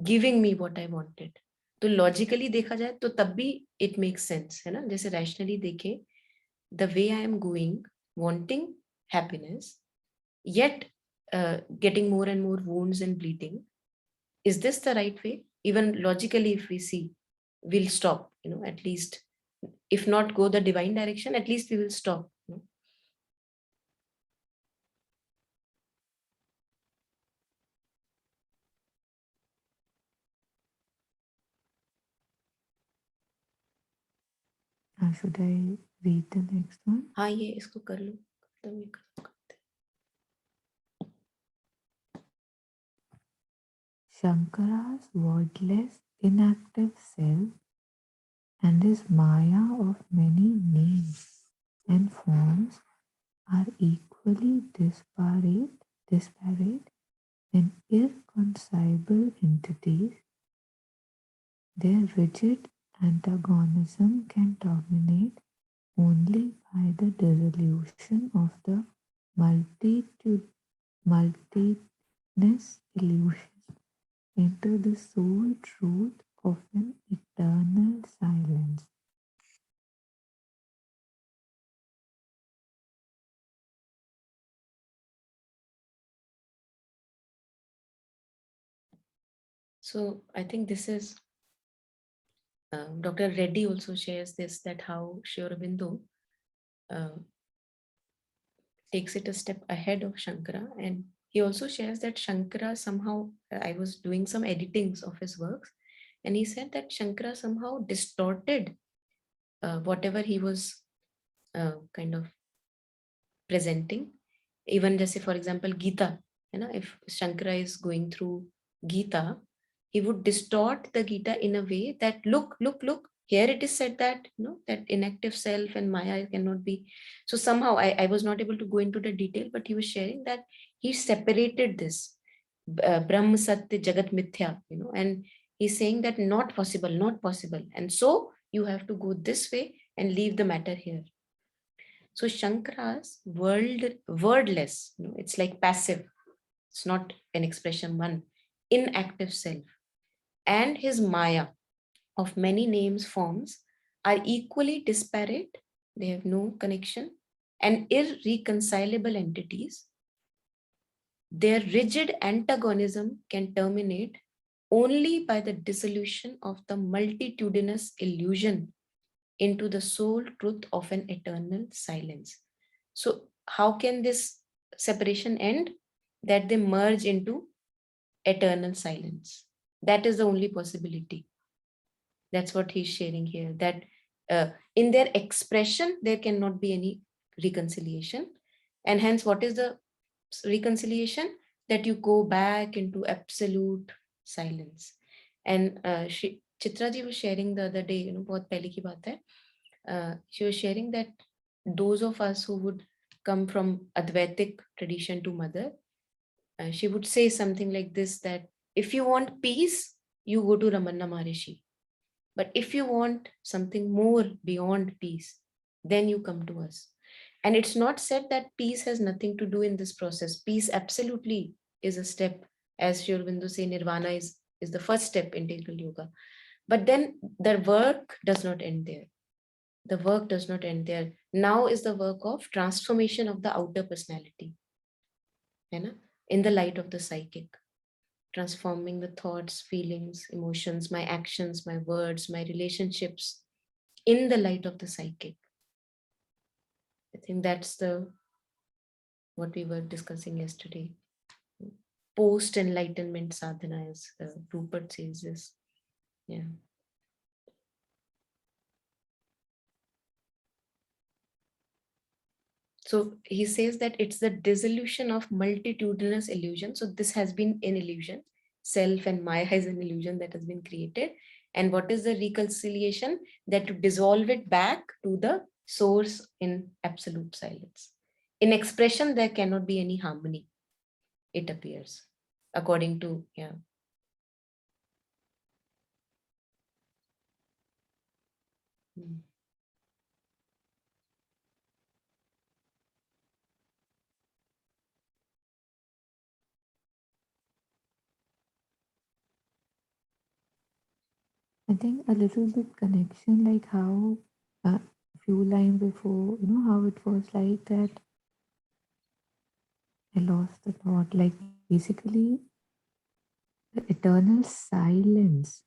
giving me what I wanted. तो logically देखा जाए तो तब भी it makes sense, है ना? जैसे rationally देखे, the way I am going, wanting happiness, yet getting more and more wounds and bleeding, is this the right way? Even logically, if we see, we'll stop, at least, if not go the divine direction, at least we will stop. Should I read the next one? हाँ ये इसको कर लो, तो ये खत्म करते हैं. Shankara's wordless, inactive self and his Maya of many names and forms are equally disparate and irreconcilable entities. Their rigid antagonism can terminate only by the dissolution of the multitudinous illusion into the sole truth of an eternal silence. So I think this is Dr. Reddy also shares this, that how Sri Aurobindo takes it a step ahead of Shankara, and he also shares that Shankara somehow, I was doing some editings of his works, and he said that Shankara somehow distorted whatever he was kind of presenting. Even just say, for example, Gita, if Shankara is going through Gita, he would distort the Gita in a way that look, here it is said that that inactive self and Maya cannot be. So somehow I was not able to go into the detail, but he was sharing that he separated this Brahm Satya Jagat Mithya, and he's saying that not possible, not possible, and so you have to go this way and leave the matter here. So Shankara's wordless, it's like passive. It's not an expression one, inactive self, and his Maya of many names forms are equally disparate. They have no connection and irreconcilable entities. Their rigid antagonism can terminate only by the dissolution of the multitudinous illusion into the sole truth of an eternal silence. So, how can this separation end? That they merge into eternal silence. That is the only possibility. That's what he's sharing here. That in their expression, there cannot be any reconciliation. And hence, what is the reconciliation? That you go back into absolute silence. And Chitra ji was sharing the other day, बहुत पहले की बात है. She was sharing that those of us who would come from Advaitic tradition to mother, she would say something like this, that if you want peace, you go to Ramanna Maharishi. But if you want something more beyond peace, then you come to us. And it's not said that peace has nothing to do in this process. Peace absolutely is a step. As Sri Aurobindo say, nirvana is the first step in integral yoga. But then the work does not end there. The work does not end there. Now is the work of transformation of the outer personality, in the light of the psychic, transforming the thoughts, feelings, emotions, my actions, my words, my relationships in the light of the psychic. I think that's what we were discussing yesterday. Post enlightenment sadhana, as Rupert says this. Yeah. So he says that it's the dissolution of multitudinous illusion. So this has been an illusion. Self and Maya is an illusion that has been created. And what is the reconciliation? That to dissolve it back to the source in absolute silence. In expression, there cannot be any harmony, it appears, according to, yeah. Mm. I think a little bit connection, like how a few lines before, how it was like that I lost the thought. Like basically, the eternal silence.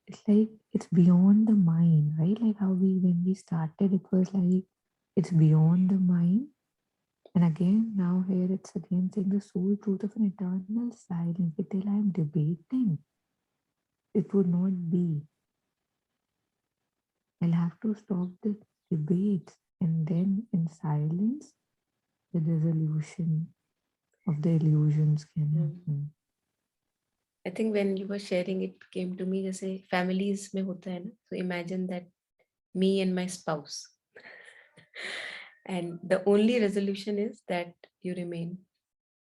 It's like it's beyond the mind, right? Like how when we started, it was like it's beyond the mind. And again, now here it's again saying the sole truth of an eternal silence. Until I am debating, it would not be. I'll have to stop the debates, and then in silence, the resolution of the illusions can happen. I think when you were sharing, it came to me जैसे families में होता है ना, so imagine that me and my spouse, and the only resolution is that you remain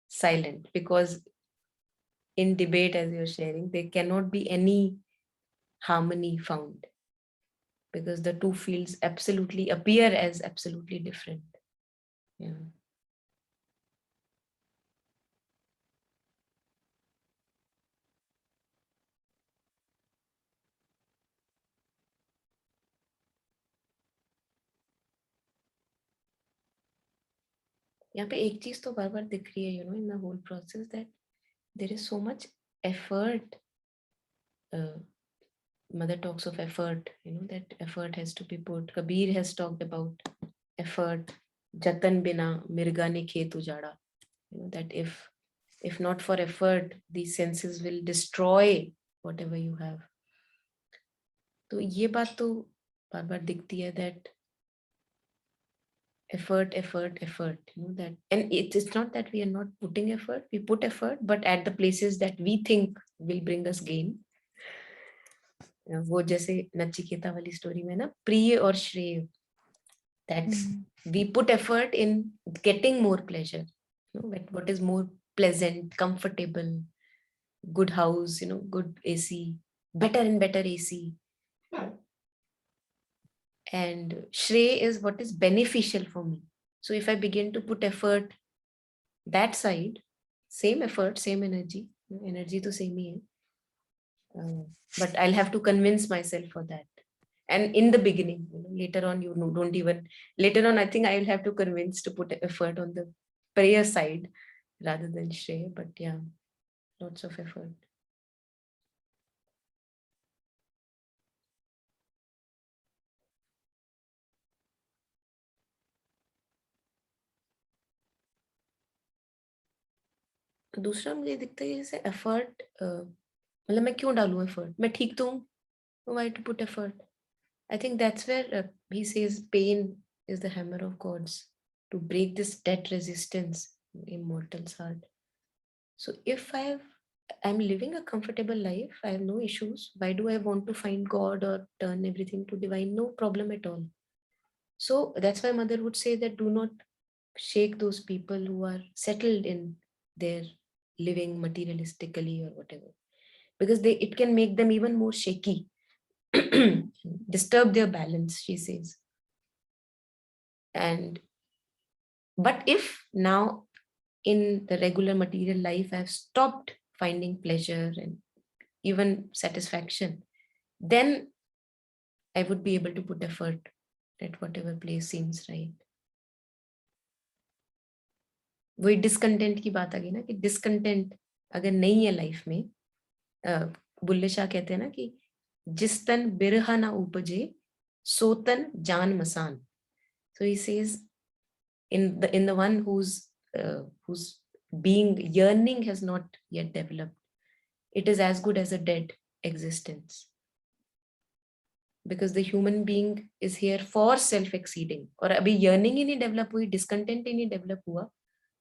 silent, because in debate, as you're sharing, there cannot be any harmony found, because the two fields absolutely appear as absolutely different. Yeah. यहाँ पे एक चीज तो बार बार दिख रही है, in the whole process, that there is so much effort. Mother talks of effort, that effort has to be put. Kabir has talked about effort. Jatan bina mirga ne khet ujada. That if not for effort, these senses will destroy whatever you have. तो ये बात तो बार बार दिखती है, that effort, that, and it's not that we are not putting effort, we put effort, but at the places that we think will bring us gain. वो जैसे नचिकेता वाली story में ना, प्रिय और श्रेय, that we put effort in getting more pleasure, what is more pleasant, comfortable, good house, good AC, better and better AC, and Shrey is what is beneficial for me. So if I begin to put effort that side, same effort, same energy to same ही है, but I'll have to convince myself for that. And in the beginning, later on, don't even, later on, I think I'll have to convince to put effort on the prayer side rather than Shrey, but yeah, lots of effort. दूसरा मुझे दिखता है जैसे effort, मतलब मैं क्यों डालूं effort, मैं ठीक तो हूँ, why to put effort? I think that's where he says pain is the hammer of gods to break this dead resistance in mortal's heart. So if I'm living a comfortable life, I have no issues, why do I want to find God or turn everything to divine? No problem at all. So that's why mother would say that do not shake those people who are settled in their living materialistically or whatever, because it can make them even more shaky, disturb their balance, she says. And but if now in the regular material life I've stopped finding pleasure and even satisfaction, then I would be able to put effort at whatever place seems right. वही discontent की बात आ गई ना, कि discontent अगर नहीं है life में, बुल्ले शाह कहते हैं ना कि जिस तन बिरहा ना उपजे सो तन जान मसान. So he says in the one whose being yearning has not yet developed, it is as good as a dead existence, because the human being is here for self exceeding. और अभी yearning ही नहीं develop हुई, discontent ही नहीं develop हुआ,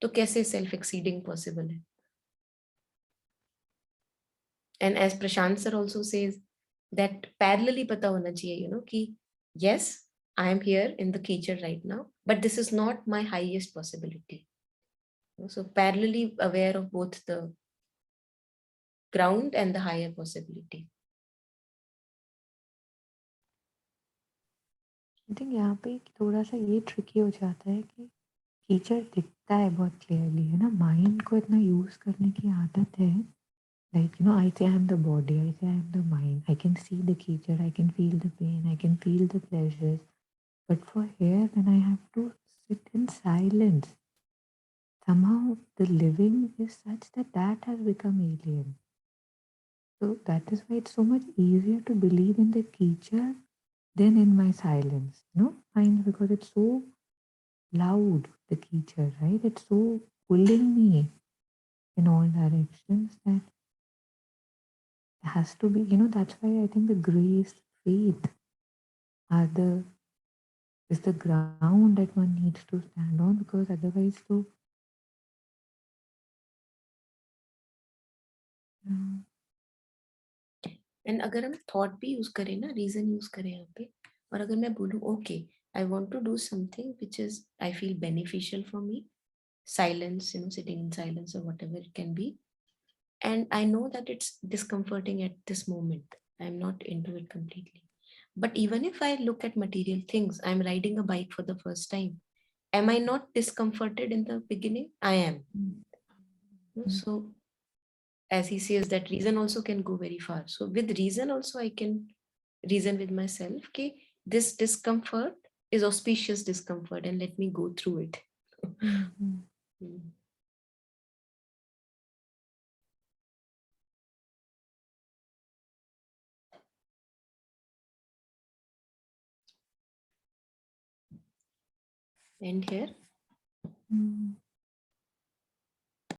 तो कैसे self exceeding possible है? And as Prashant sir also says, that parallelly पता होना चाहिए, कि yes, I am here in the कीचड़ right now, but this is not my highest possibility. So parallelly aware of both the ground and the higher possibility. I think यहाँ पे थोड़ा सा ये ट्रिकी हो जाता है कि कीचड़ दिखता है बहुत क्लियरली, है ना, माइंड को इतना यूज़ करने की आदत है. Like, I say I'm the body, I say I'm the mind. I can see the creature, I can feel the pain, I can feel the pleasures. But for here, when I have to sit in silence, somehow the living is such that that has become alien. So that is why it's so much easier to believe in the creature than in my silence. Mind, because it's so loud, the creature, right? It's so pulling me in all directions that has to be, that's why I think the grace, faith, are the ground that one needs to stand on, because otherwise so and अगर हम thought भी use करें ना, reason use करें यहाँ पे, और अगर मैं बोलूँ okay I want to do something which is I feel beneficial for me, silence, sitting in silence or whatever it can be, and I know that it's discomforting at this moment, I'm not into it completely, but even if I look at material things, I'm riding a bike for the first time, am I not discomforted in the beginning? I am. So as he says that reason also can go very far, so with reason also I can reason with myself, okay, this discomfort is auspicious discomfort and let me go through it. Mm. And here